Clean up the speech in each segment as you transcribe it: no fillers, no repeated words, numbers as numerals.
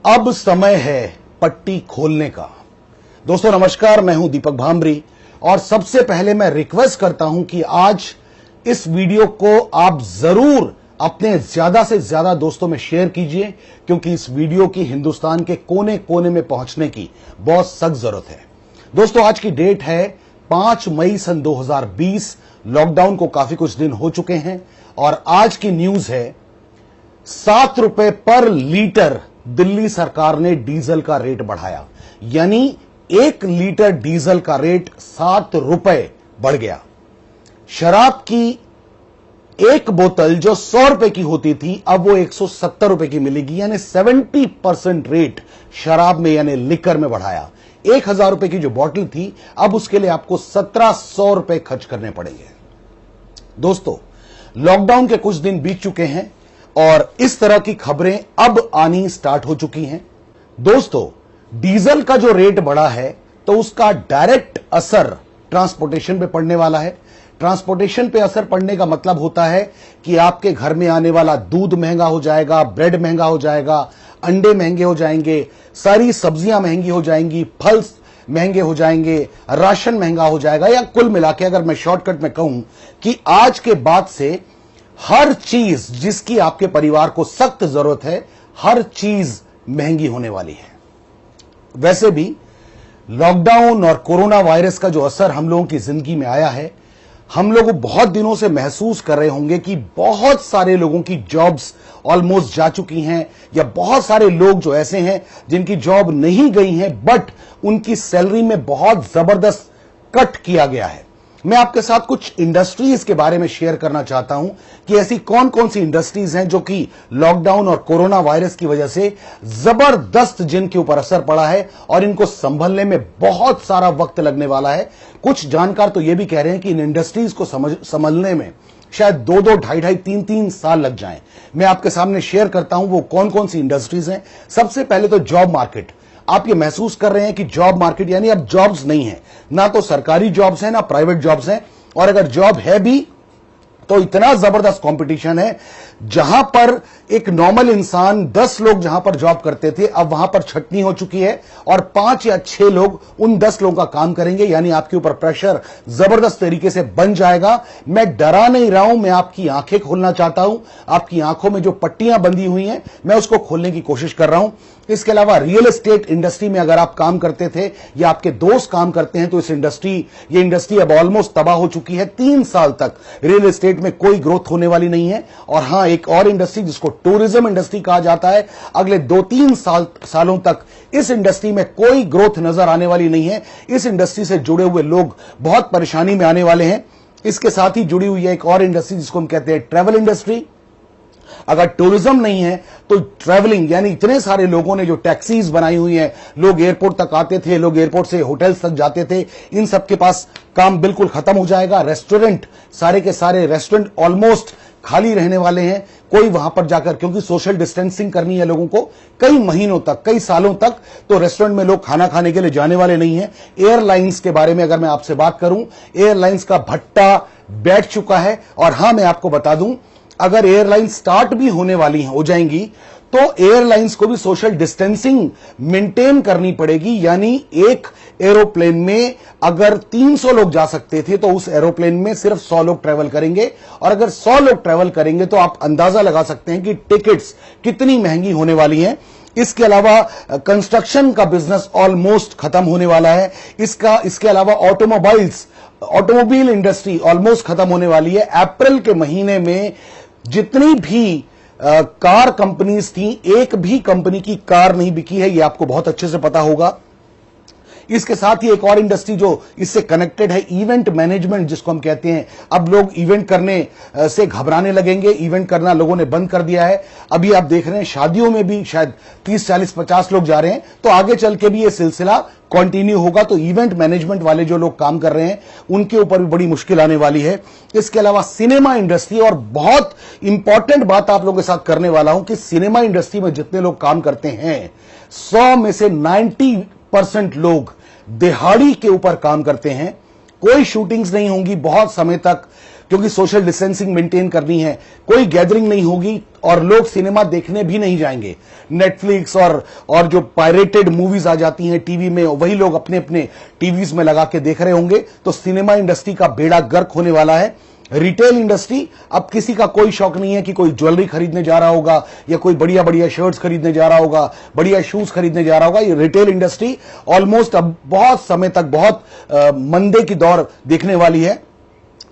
अब समय है पट्टी खोलने का। दोस्तों नमस्कार, मैं हूं दीपक भांबरी और सबसे पहले मैं रिक्वेस्ट करता हूं कि आज इस वीडियो को आप जरूर अपने ज्यादा से ज्यादा दोस्तों में शेयर कीजिए, क्योंकि इस वीडियो की हिंदुस्तान के कोने कोने में पहुंचने की बहुत सख्त जरूरत है। दोस्तों आज की डेट है 5 मई सन 2020। लॉकडाउन को काफी कुछ दिन हो चुके हैं और आज की न्यूज है 7 रुपए पर लीटर दिल्ली सरकार ने डीजल का रेट बढ़ाया, यानी 1 लीटर डीजल का रेट 7 रुपए बढ़ गया। शराब की एक बोतल जो 100 रुपए की होती थी अब वो 170 रुपए की मिलेगी, यानी 70% रेट शराब में यानी लिकर में बढ़ाया। 1000 रुपए की जो बोतल थी अब उसके लिए आपको 1700 रुपए खर्च करने पड़ेंगे। दोस्तों लॉकडाउन के कुछ दिन बीत चुके हैं और इस तरह की खबरें अब आनी स्टार्ट हो चुकी हैं। दोस्तों डीजल का जो रेट बढ़ा है तो उसका डायरेक्ट असर ट्रांसपोर्टेशन पे पड़ने वाला है। ट्रांसपोर्टेशन पे असर पड़ने का मतलब होता है कि आपके घर में आने वाला दूध महंगा हो जाएगा, ब्रेड महंगा हो जाएगा, अंडे महंगे हो जाएंगे, सारी सब्जियां महंगी हो जाएंगी, फल महंगे हो जाएंगे, राशन महंगा हो जाएगा। या कुल मिला के अगर मैं शॉर्टकट में कहूं कि आज के बाद से हर चीज जिसकी आपके परिवार को सख्त जरूरत है, हर चीज महंगी होने वाली है। वैसे भी लॉकडाउन और कोरोना वायरस का जो असर हम लोगों की जिंदगी में आया है, हम लोग बहुत दिनों से महसूस कर रहे होंगे कि बहुत सारे लोगों की जॉब्स ऑलमोस्ट जा चुकी हैं, या बहुत सारे लोग जो ऐसे हैं जिनकी जॉब नहीं गई है बट उनकी सैलरी में बहुत जबरदस्त कट किया गया है। मैं आपके साथ कुछ इंडस्ट्रीज के बारे में शेयर करना चाहता हूं कि ऐसी कौन कौन सी इंडस्ट्रीज हैं जो कि लॉकडाउन और कोरोना वायरस की वजह से जबरदस्त जिनके ऊपर असर पड़ा है और इनको संभलने में बहुत सारा वक्त लगने वाला है। कुछ जानकार तो यह भी कह रहे हैं कि इन इंडस्ट्रीज को संभलने में शायद 2-2, 2.5-2.5, 3-3 साल लग जाएं। मैं आपके सामने शेयर करता हूं वो कौन कौन सी इंडस्ट्रीज हैं। सबसे पहले तो जॉब मार्केट। आप ये महसूस कर रहे हैं कि जॉब मार्केट यानी अब जॉब्स नहीं है, ना तो सरकारी जॉब्स हैं ना प्राइवेट जॉब्स हैं, और अगर जॉब है भी तो इतना जबरदस्त कंपटीशन है। जहां पर एक नॉर्मल इंसान 10 लोग जहां पर जॉब करते थे अब वहां पर छटनी हो चुकी है और 5 या 6 लोग उन 10 लोगों का काम करेंगे, यानी आपके ऊपर प्रेशर जबरदस्त तरीके से बन जाएगा। मैं डरा नहीं रहा हूं, मैं आपकी आंखें खोलना चाहता हूं। आपकी आंखों में जो पट्टियां बंधी हुई हैं मैं उसको खोलने की कोशिश कर रहा हूं। इसके अलावा रियल एस्टेट इंडस्ट्री में अगर आप काम करते थे या आपके दोस्त काम करते हैं तो ये इंडस्ट्री अब ऑलमोस्ट तबाह हो चुकी है। 3 साल तक रियल एस्टेट में कोई ग्रोथ होने वाली नहीं है। और हां, एक और इंडस्ट्री जिसको टूरिज्म इंडस्ट्री कहा जाता है, अगले 2-3 सालों तक इस इंडस्ट्री में कोई ग्रोथ नजर आने वाली नहीं है। इस इंडस्ट्री से जुड़े हुए लोग बहुत परेशानी में आने वाले हैं। इसके साथ ही जुड़ी हुई है एक और इंडस्ट्री जिसको हम कहते हैं ट्रैवल इंडस्ट्री। अगर टूरिज्म नहीं है तो ट्रैवलिंग, यानी इतने सारे लोगों ने जो टैक्सीज बनाई हुई हैं, लोग एयरपोर्ट तक आते थे, लोग एयरपोर्ट से होटल्स तक जाते थे, इन सब के पास काम बिल्कुल खत्म हो जाएगा। रेस्टोरेंट, सारे के सारे रेस्टोरेंट ऑलमोस्ट खाली रहने वाले हैं। कोई वहां पर जाकर, क्योंकि सोशल डिस्टेंसिंग करनी है लोगों को कई महीनों तक, कई सालों तक, तो रेस्टोरेंट में लोग खाना खाने के लिए जाने वाले नहीं है। एयरलाइंस के बारे में अगर मैं आपसे बात करूं, एयरलाइंस का भट्टा बैठ चुका है। और हां, मैं आपको बता दूं, अगर एयरलाइन स्टार्ट भी होने वाली हो जाएंगी तो एयरलाइंस को भी सोशल डिस्टेंसिंग मेंटेन करनी पड़ेगी। यानी एक एरोप्लेन में अगर 300 लोग जा सकते थे तो उस एरोप्लेन में सिर्फ 100 लोग ट्रेवल करेंगे, और अगर 100 लोग ट्रेवल करेंगे तो आप अंदाजा लगा सकते हैं कि टिकट्स कितनी महंगी होने वाली हैं। इसके अलावा कंस्ट्रक्शन का बिजनेस ऑलमोस्ट खत्म होने वाला है। इसके अलावा ऑटोमोबाइल इंडस्ट्री ऑलमोस्ट खत्म होने वाली है। अप्रैल के महीने में जितनी भी कार कंपनीज थी, एक भी कंपनी की कार नहीं बिकी है, यह आपको बहुत अच्छे से पता होगा। इसके साथ ही एक और इंडस्ट्री जो इससे कनेक्टेड है, इवेंट मैनेजमेंट जिसको हम कहते हैं। अब लोग इवेंट करने से घबराने लगेंगे, इवेंट करना लोगों ने बंद कर दिया है। अभी आप देख रहे हैं शादियों में भी शायद 30, 40, 50 लोग जा रहे हैं, तो आगे चल के भी ये सिलसिला कंटिन्यू होगा। तो इवेंट मैनेजमेंट वाले जो लोग काम कर रहे हैं उनके ऊपर भी बड़ी मुश्किल आने वाली है। इसके अलावा सिनेमा इंडस्ट्री, और बहुत इंपॉर्टेंट बात आप लोगों के साथ करने वाला हूं कि सिनेमा इंडस्ट्री में जितने लोग काम करते हैं 100 में से 90% लोग दिहाड़ी के ऊपर काम करते हैं। कोई शूटिंग्स नहीं होंगी बहुत समय तक, क्योंकि सोशल डिस्टेंसिंग मेंटेन करनी है, कोई गैदरिंग नहीं होगी और लोग सिनेमा देखने भी नहीं जाएंगे। नेटफ्लिक्स और जो पायरेटेड मूवीज आ जाती हैं टीवी में, वही लोग अपने अपने टीवीज में लगा के देख रहे होंगे। तो सिनेमा इंडस्ट्री का बेड़ा गर्क होने वाला है। रिटेल इंडस्ट्री, अब किसी का कोई शौक नहीं है कि कोई ज्वेलरी खरीदने जा रहा होगा या कोई बढ़िया बढ़िया शर्ट्स खरीदने जा रहा होगा, बढ़िया शूज खरीदने जा रहा होगा। ये रिटेल इंडस्ट्री ऑलमोस्ट अब बहुत समय तक बहुत मंदे की दौर देखने वाली है।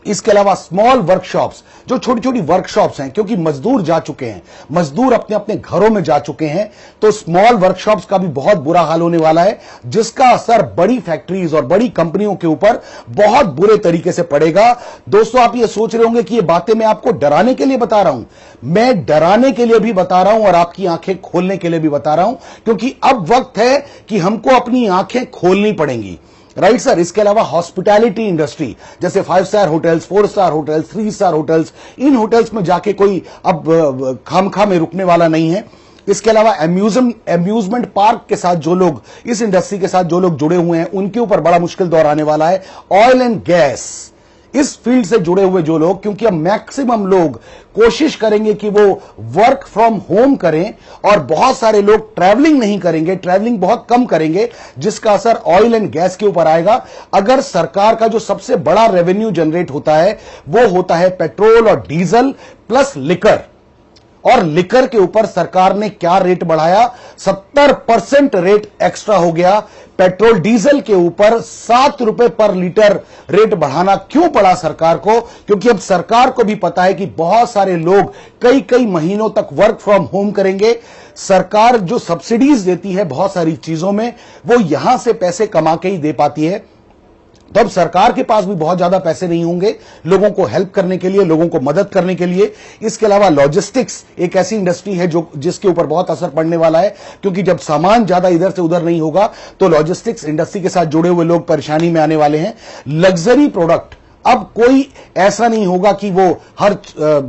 इसके अलावा स्मॉल वर्कशॉप्स, जो छोटी छोटी वर्कशॉप्स हैं, क्योंकि मजदूर जा चुके हैं, मजदूर अपने अपने घरों में जा चुके हैं, तो स्मॉल वर्कशॉप्स का भी बहुत बुरा हाल होने वाला है, जिसका असर बड़ी फैक्ट्रीज और बड़ी कंपनियों के ऊपर बहुत बुरे तरीके से पड़ेगा। दोस्तों, आप ये सोच रहे होंगे कि ये बातें मैं आपको डराने के लिए बता रहा हूं। मैं डराने के लिए भी बता रहा हूं और आपकी आंखें खोलने के लिए भी बता रहा हूं, क्योंकि अब वक्त है कि हमको अपनी आंखें खोलनी पड़ेंगी। Right sir. इसके अलावा हॉस्पिटैलिटी इंडस्ट्री, जैसे 5 star hotels, 4 star hotels, 3 star hotels, इन होटल्स में जाके कोई अब खामखा में रुकने वाला नहीं है। इसके अलावा अम्यूजमेंट पार्क के साथ जो लोग, इस इंडस्ट्री के साथ जो लोग जुड़े हुए हैं, उनके ऊपर बड़ा मुश्किल दौर आने वाला है। ऑयल एंड गैस, इस फील्ड से जुड़े हुए जो लोग, क्योंकि अब मैक्सिमम लोग कोशिश करेंगे कि वो वर्क फ्रॉम होम करें और बहुत सारे लोग ट्रैवलिंग नहीं करेंगे, ट्रैवलिंग बहुत कम करेंगे, जिसका असर ऑयल एंड गैस के ऊपर आएगा। अगर सरकार का जो सबसे बड़ा रेवेन्यू जनरेट होता है वो होता है पेट्रोल और डीजल प्लस लिकर, और लिकर के ऊपर सरकार ने क्या रेट बढ़ाया, 70% रेट एक्स्ट्रा हो गया। पेट्रोल डीजल के ऊपर 7 रुपए पर लीटर रेट बढ़ाना क्यों पड़ा सरकार को? क्योंकि अब सरकार को भी पता है कि बहुत सारे लोग कई कई महीनों तक वर्क फ्रॉम होम करेंगे। सरकार जो सब्सिडीज देती है बहुत सारी चीजों में, वो यहां से पैसे कमा के ही दे पाती है। तो अब सरकार के पास भी बहुत ज्यादा पैसे नहीं होंगे लोगों को हेल्प करने के लिए, लोगों को मदद करने के लिए। इसके अलावा लॉजिस्टिक्स एक ऐसी इंडस्ट्री है जिसके ऊपर बहुत असर पड़ने वाला है, क्योंकि जब सामान ज्यादा इधर से उधर नहीं होगा तो लॉजिस्टिक्स इंडस्ट्री के साथ जुड़े हुए लोग परेशानी में आने वाले हैं। लग्जरी प्रोडक्ट, अब कोई ऐसा नहीं होगा कि वो हर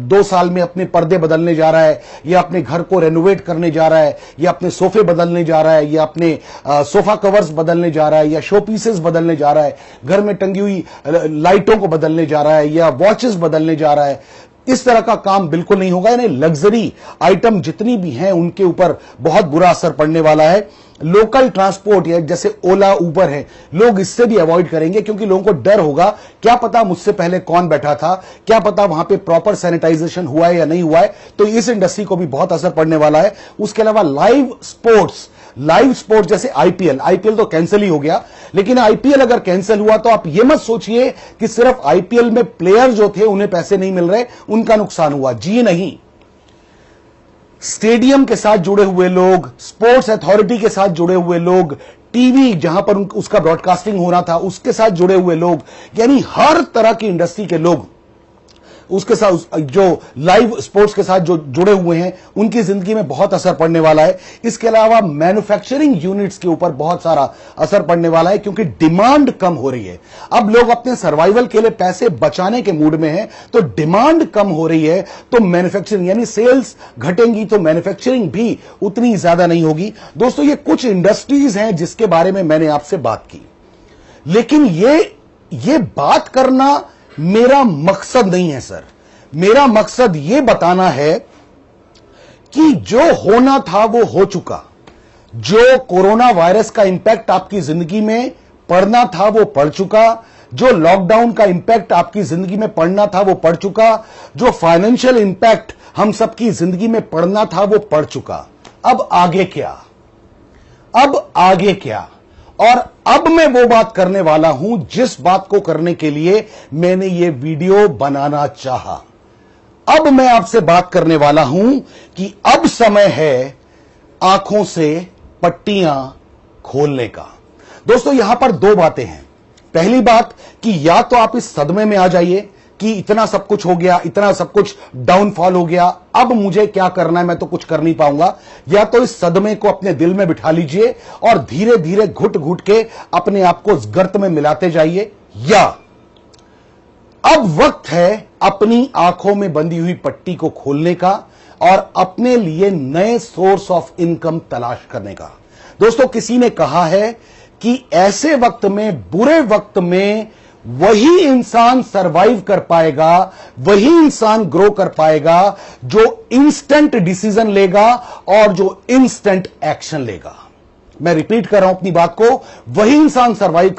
2 साल में अपने पर्दे बदलने जा रहा है, या अपने घर को रेनोवेट करने जा रहा है, या अपने सोफे बदलने जा रहा है, या अपने सोफा कवर्स बदलने जा रहा है, या शो पीसेस बदलने जा रहा है, घर में टंगी हुई लाइटों को बदलने जा रहा है, या वॉचेस बदलने जा रहा है। इस तरह का काम बिल्कुल नहीं होगा। यानी लग्जरी आइटम जितनी भी हैं उनके ऊपर बहुत बुरा असर पड़ने वाला है। लोकल ट्रांसपोर्ट या जैसे ओला उबर है, लोग इससे भी अवॉइड करेंगे, क्योंकि लोगों को डर होगा, क्या पता मुझसे पहले कौन बैठा था, क्या पता वहां पे प्रॉपर सैनिटाइजेशन हुआ है या नहीं हुआ है। तो इस इंडस्ट्री को भी बहुत असर पड़ने वाला है। उसके अलावा लाइव स्पोर्ट्स जैसे आईपीएल तो कैंसिल ही हो गया, लेकिन आईपीएल अगर कैंसिल हुआ तो आप ये मत सोचिए कि सिर्फ आईपीएल में प्लेयर जो थे उन्हें पैसे नहीं मिल रहे, उनका नुकसान हुआ। जी नहीं, स्टेडियम के साथ जुड़े हुए लोग, स्पोर्ट्स अथॉरिटी के साथ जुड़े हुए लोग, टीवी जहां पर उसका ब्रॉडकास्टिंग हो रहा था उसके साथ जुड़े हुए लोग, यानी हर तरह की इंडस्ट्री के लोग, उसके साथ जो लाइव स्पोर्ट्स के साथ जो जुड़े हुए हैं, उनकी जिंदगी में बहुत असर पड़ने वाला है। इसके अलावा मैन्युफैक्चरिंग यूनिट्स के ऊपर बहुत सारा असर पड़ने वाला है, क्योंकि डिमांड कम हो रही है। अब लोग अपने सर्वाइवल के लिए पैसे बचाने के मूड में हैं, तो डिमांड कम हो रही है, तो मैन्युफैक्चरिंग यानी सेल्स घटेंगी, तो मैन्युफैक्चरिंग भी उतनी ज्यादा नहीं होगी। दोस्तों, ये कुछ इंडस्ट्रीज हैं जिसके बारे में मैंने आपसे बात की, लेकिन ये बात करना मेरा मकसद नहीं है सर। मेरा मकसद यह बताना है कि जो होना था वो हो चुका। जो कोरोना वायरस का इंपैक्ट आपकी जिंदगी में पड़ना था वो पड़ चुका। जो लॉकडाउन का इंपैक्ट आपकी जिंदगी में पड़ना था वो पड़ चुका। जो फाइनेंशियल इंपैक्ट हम सबकी जिंदगी में पड़ना था वो पड़ चुका। अब आगे क्या? और अब मैं वो बात करने वाला हूं जिस बात को करने के लिए मैंने ये वीडियो बनाना चाहा। अब मैं आपसे बात करने वाला हूं कि अब समय है आंखों से पट्टियां खोलने का। दोस्तों, यहां पर 2 बातें हैं। पहली बात कि या तो आप इस सदमे में आ जाइए कि इतना सब कुछ हो गया, इतना सब कुछ डाउनफॉल हो गया, अब मुझे क्या करना है, मैं तो कुछ कर नहीं पाऊंगा। या तो इस सदमे को अपने दिल में बिठा लीजिए और धीरे धीरे घुट घुट के अपने आप को इस गर्त में मिलाते जाइए। या अब वक्त है अपनी आंखों में बंधी हुई पट्टी को खोलने का और अपने लिए नए सोर्स ऑफ इनकम तलाश करने का। दोस्तों, किसी ने कहा है कि ऐसे वक्त में, बुरे वक्त में वही इंसान सरवाइव कर पाएगा, वही इंसान ग्रो कर पाएगा जो इंस्टेंट डिसीजन लेगा और जो इंस्टेंट एक्शन लेगा। मैं रिपीट कर रहा हूं अपनी बात को, वही इंसान सरवाइव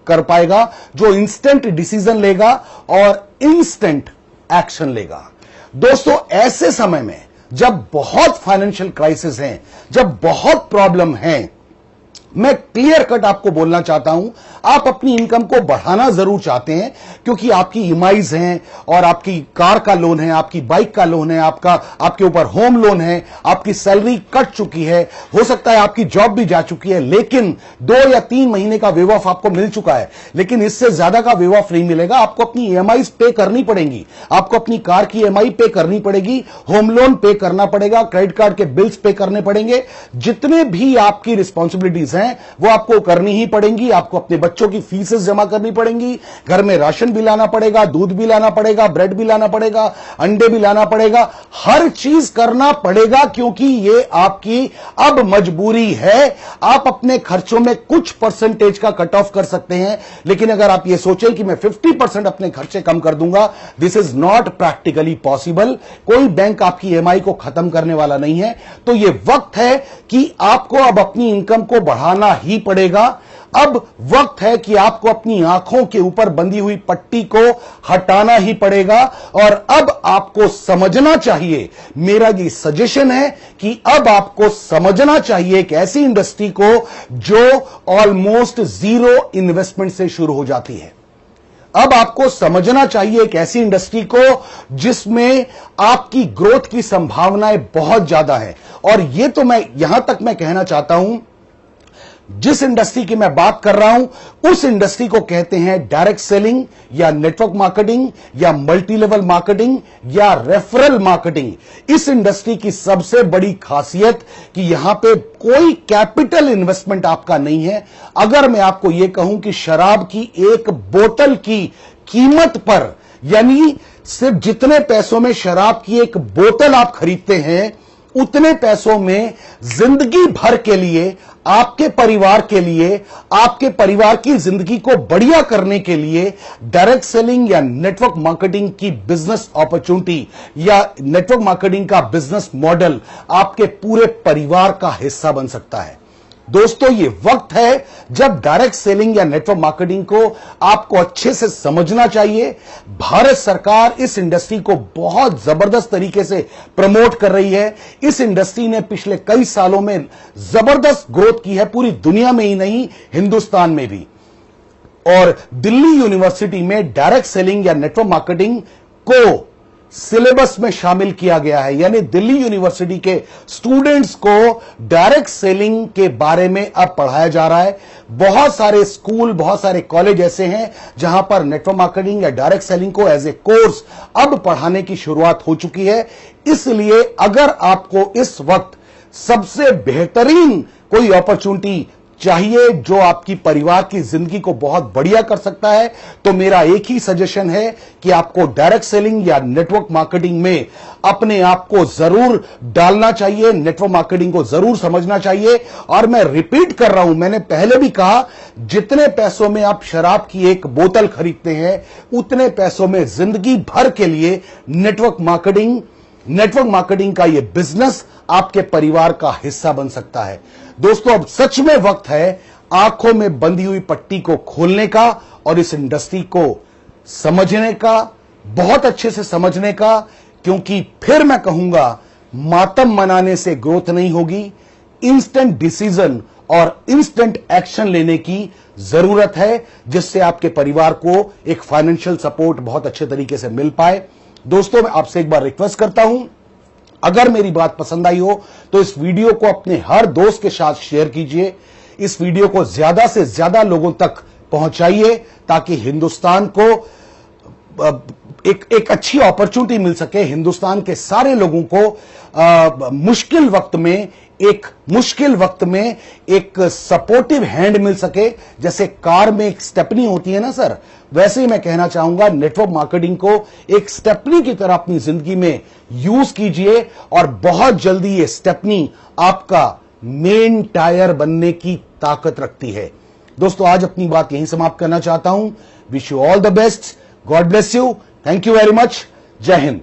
कर पाएगा जो इंस्टेंट डिसीजन लेगा और इंस्टेंट एक्शन लेगा। दोस्तों, ऐसे समय में जब बहुत फाइनेंशियल क्राइसिस हैं, जब बहुत प्रॉब्लम है, मैं क्लियर कट आपको बोलना चाहता हूं, आप अपनी इनकम को बढ़ाना जरूर चाहते हैं क्योंकि आपकी ईएमआईज हैं और आपकी कार का लोन है, आपकी बाइक का लोन है, आपके ऊपर होम लोन है, आपकी सैलरी कट चुकी है, हो सकता है आपकी जॉब भी जा चुकी है, लेकिन 2 या 3 महीने का वेव ऑफ आपको मिल चुका है, लेकिन इससे ज्यादा का वेव ऑफ नहीं मिलेगा। आपको अपनी ईएमआईज पे करनी पड़ेंगी, आपको अपनी कार की ईएमआई पे करनी पड़ेगी, होम लोन पे करना पड़ेगा, क्रेडिट कार्ड के बिल्स पे करने पड़ेंगे, जितने भी आपकी रिस्पॉन्सिबिलिटीज वो आपको करनी ही पड़ेंगी। आपको अपने बच्चों की फीसेस जमा करनी पड़ेंगी, घर में राशन भी लाना पड़ेगा, दूध भी लाना पड़ेगा, ब्रेड भी लाना पड़ेगा, अंडे भी लाना पड़ेगा, हर चीज करना पड़ेगा क्योंकि ये आपकी अब मजबूरी है। आप अपने खर्चों में कुछ परसेंटेज का कट ऑफ कर सकते हैं, लेकिन अगर आप ये सोचें कि मैं 50% अपने खर्चे कम कर दूंगा, this is not practically possible. कोई बैंक आपकी ईएमआई को खत्म करने वाला नहीं है। तो ये वक्त है कि आपको अब अपनी इनकम को बढ़ाना ही पड़ेगा। अब वक्त है कि आपको अपनी आंखों के ऊपर बंधी हुई पट्टी को हटाना ही पड़ेगा और अब आपको समझना चाहिए, मेरा ये सजेशन है कि अब आपको समझना चाहिए एक ऐसी इंडस्ट्री को जो ऑलमोस्ट जीरो इन्वेस्टमेंट से शुरू हो जाती है। अब आपको समझना चाहिए एक ऐसी इंडस्ट्री को जिसमें आपकी ग्रोथ की संभावनाएं बहुत ज्यादा है। और यह तो मैं यहां तक मैं कहना चाहता हूं, जिस इंडस्ट्री की मैं बात कर रहा हूं उस इंडस्ट्री को कहते हैं डायरेक्ट सेलिंग या नेटवर्क मार्केटिंग या मल्टी लेवल मार्केटिंग या रेफरल मार्केटिंग। इस इंडस्ट्री की सबसे बड़ी खासियत कि यहां पे कोई कैपिटल इन्वेस्टमेंट आपका नहीं है। अगर मैं आपको यह कहूं कि शराब की एक बोतल की कीमत पर, यानी सिर्फ जितने पैसों में शराब की एक बोतल आप खरीदते हैं, उतने पैसों में जिंदगी भर के लिए, आपके परिवार के लिए, आपके परिवार की जिंदगी को बढ़िया करने के लिए डायरेक्ट सेलिंग या नेटवर्क मार्केटिंग की बिजनेस अपॉर्चुनिटी या नेटवर्क मार्केटिंग का बिजनेस मॉडल आपके पूरे परिवार का हिस्सा बन सकता है। दोस्तों, ये वक्त है जब डायरेक्ट सेलिंग या नेटवर्क मार्केटिंग को आपको अच्छे से समझना चाहिए। भारत सरकार इस इंडस्ट्री को बहुत जबरदस्त तरीके से प्रमोट कर रही है। इस इंडस्ट्री ने पिछले कई सालों में जबरदस्त ग्रोथ की है, पूरी दुनिया में ही नहीं, हिंदुस्तान में भी। और दिल्ली यूनिवर्सिटी में डायरेक्ट सेलिंग या नेटवर्क मार्केटिंग को सिलेबस में शामिल किया गया है, यानी दिल्ली यूनिवर्सिटी के स्टूडेंट्स को डायरेक्ट सेलिंग के बारे में अब पढ़ाया जा रहा है। बहुत सारे स्कूल, बहुत सारे कॉलेज ऐसे हैं जहां पर नेटवर्क मार्केटिंग या डायरेक्ट सेलिंग को एज ए कोर्स अब पढ़ाने की शुरुआत हो चुकी है। इसलिए अगर आपको इस वक्त सबसे बेहतरीन कोई अपॉर्चुनिटी चाहिए जो आपकी परिवार की जिंदगी को बहुत बढ़िया कर सकता है, तो मेरा एक ही सजेशन है कि आपको डायरेक्ट सेलिंग या नेटवर्क मार्केटिंग में अपने आप को जरूर डालना चाहिए, नेटवर्क मार्केटिंग को जरूर समझना चाहिए। और मैं रिपीट कर रहा हूं, मैंने पहले भी कहा, जितने पैसों में आप शराब की एक बोतल खरीदते हैं, उतने पैसों में जिंदगी भर के लिए नेटवर्क मार्केटिंग का यह बिजनेस आपके परिवार का हिस्सा बन सकता है। दोस्तों, अब सच में वक्त है आंखों में बंधी हुई पट्टी को खोलने का और इस इंडस्ट्री को समझने का, बहुत अच्छे से समझने का, क्योंकि फिर मैं कहूंगा मातम मनाने से ग्रोथ नहीं होगी। इंस्टेंट डिसीजन और इंस्टेंट एक्शन लेने की जरूरत है, जिससे आपके परिवार को एक फाइनेंशियल सपोर्ट बहुत अच्छे तरीके से मिल पाए। दोस्तों, मैं आपसे एक बार रिक्वेस्ट करता हूं, अगर मेरी बात पसंद आई हो तो इस वीडियो को अपने हर दोस्त के साथ शेयर कीजिए। इस वीडियो को ज्यादा से ज्यादा लोगों तक पहुंचाइए ताकि हिंदुस्तान को एक अच्छी अपॉर्चुनिटी मिल सके, हिंदुस्तान के सारे लोगों को मुश्किल वक्त में एक सपोर्टिव हैंड मिल सके। जैसे कार में एक स्टेपनी होती है ना सर, वैसे ही मैं कहना चाहूंगा नेटवर्क मार्केटिंग को एक स्टेपनी की तरह अपनी जिंदगी में यूज कीजिए और बहुत जल्दी ये स्टेपनी आपका मेन टायर बनने की ताकत रखती है। दोस्तों, आज अपनी बात यहीं समाप्त करना चाहता हूं। Wish you all the best, God bless you, thank you very much, जय हिंद।